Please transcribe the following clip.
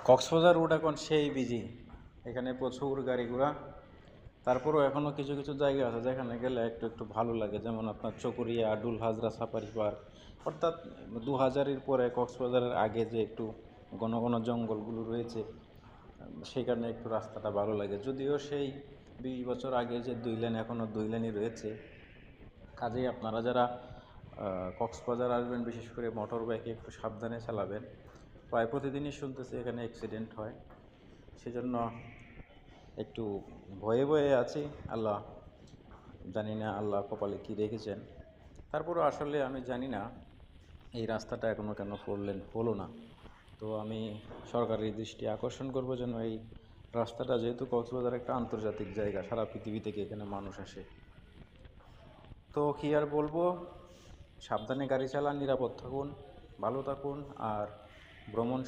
Cox's Bazar root এখন সেই busy, এখানে প্রচুর গাড়ি ঘোড়া। তারপরেও এখনও কিছু কিছু জায়গা আছে যেখানে গেলে একটু একটু ভালো লাগে, যেমন আপনার চকরিয়া, আডুল হাজরা সাফারি পার্ক। অর্থাৎ 2000-এর পরে কক্সবাজারের আগে যে একটু ঘন ঘন জঙ্গলগুলো রয়েছে, সেখানে একটু রাস্তাটা ভালো লাগে। যদিও সেই 20 বছর আগে যে 2 লেন, এখনও 2 লেনই রয়েছে। কাজেই আপনারা যারা কক্সবাজার আসবেন, বিশেষ করে মোটর বাইকে একটু সাবধানে চালাবেন। প্রায় প্রতিদিনই শুনতেছি এখানে অ্যাক্সিডেন্ট হয়, সেজন্য একটু ভয়ে ভয়ে আছি। আল্লাহ, জানি না আল্লাহ কপালে কী রেখেছেন। তারপরও আসলে আমি জানি না এই রাস্তাটা এখনও কেন 4 লেন হলো না। তো আমি সরকারের দৃষ্টি আকর্ষণ করব যেন এই রাস্তাটা, যেহেতু কক্সবাজার একটা আন্তর্জাতিক জায়গা, সারা পৃথিবী থেকে এখানে মানুষ আসে। তো কী আর বলবো, সাবধানে গাড়ি চালান, নিরাপদ থাকুন, ভালো থাকুন। আর ভ্রমণ